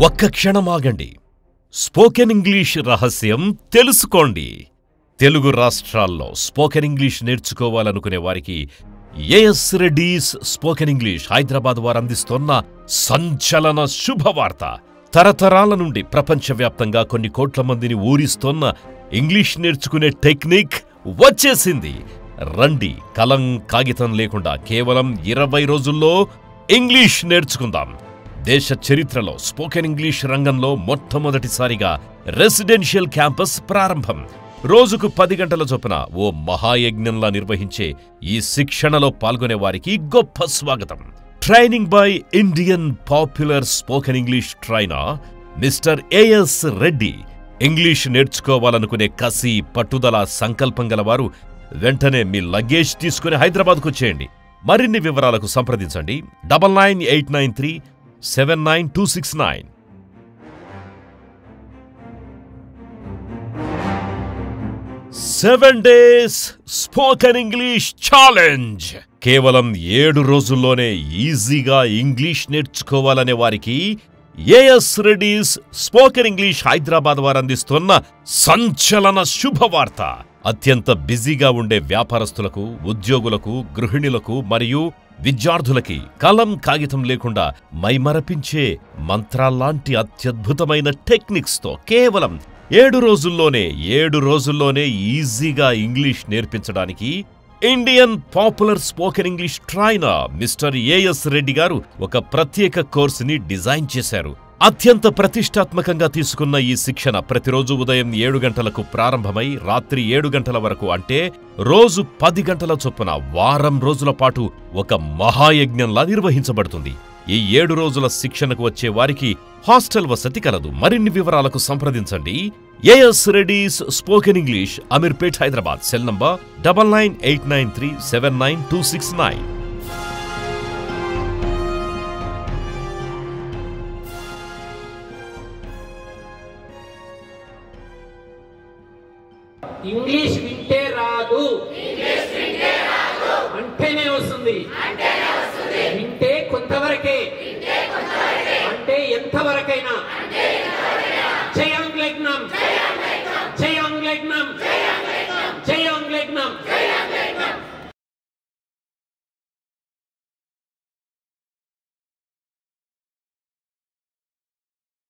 ఒక్క క్షణం ఆగండి. స్పోకెన్ ఇంగ్లీష్ రహస్యం తెలుసుకోండి. తెలుగు రాష్ట్రాల్లో స్పోకెన్ ఇంగ్లీష్ నేర్చుకోవాలనుకునే వారికి A S Reddy's spoken English Hyderabad వారు అందిస్తోన్న సంచలన శుభవార్త. తరతరాల నుండి ప్రపంచవ్యాప్తంగా కొన్ని కోట్ల మందిని ఊరిస్తోన్న ఇంగ్లీష్ నేర్చుకునే టెక్నిక్ వచ్చేసింది. రండి, కలం కాగితం లేకుండా కేవలం 20 రోజుల్లో ఇంగ్లీష్ నేర్చుకుందాం. దేశ చరిత్రలో స్పోకెన్ ఇంగ్లీష్ రంగంలో మొట్టమొదటిసారిగా రెసిడెన్షియల్ క్యాంపస్ ప్రారంభం. రోజుకు 10 గంటల చొప్పున ఓ మహాయజ్ఞంలా నిర్వహించే ఈ శిక్షణలో పాల్గొనే వారికి గొప్ప స్వాగతం. Training by Indian popular spoken English trainer mister A S Reddy. English నేర్చుకోవాలనుకునే కసి, పట్టుదల, సంకల్పం గలవారు వెంటనే మీ లగేజ్ తీసుకుని హైదరాబాద్కు వచ్చేయండి. మరిన్ని వివరాలకు సంప్రదించండి 9989379269. 7 days స్పోకెన్ ఇంగ్లీష్ ఛాలెంజ్. కేవలం 7 రోజుల్లోనే ఈజీగా ఇంగ్లీష్ నేర్చుకోవాలనే వారికి A S Reddy's spoken English Hyderabad వారు అందిస్తున్న సంచలన శుభవార్త. అత్యంత బిజీగా ఉండే వ్యాపారస్తులకు, ఉద్యోగులకు, గృహిణులకు మరియు విద్యార్థులకి కలం కాగితం లేకుండా మైమరపించే మంత్రాల్లాంటి అత్యద్భుతమైన టెక్నిక్స్తో కేవలం 7 రోజుల్లోనే ఈజీగా ఇంగ్లీష్ నేర్పించడానికి Indian popular spoken English trainer mister A S Reddy garu ఒక ప్రత్యేక కోర్సుని డిజైన్ చేశారు. అత్యంత ప్రతిష్టాత్మకంగా తీసుకున్న ఈ శిక్షణ ప్రతిరోజు ఉదయం 7 గంటలకు ప్రారంభమై రాత్రి 7 గంటల వరకు, అంటే రోజు 10 గంటల చొప్పున వారం రోజుల పాటు ఒక మహాయజ్ఞంలా నిర్వహించబడుతుంది. ఈ 7 రోజుల శిక్షణకు వచ్చే వారికి హాస్టల్ వసతి కలదు. మరిన్ని వివరాలకు సంప్రదించండి A S Reddy's spoken English, Ameerpet, Hyderabad. Cell number 9989379269. English వింటే రాదు, అంటేనే వస్తుంది. వింటే కొంతవరకే, అంటే ఎంతవరకైనా. జై ఆంగ్లేయజ్ఞం, జై ఆంగ్లేయజ్ఞం.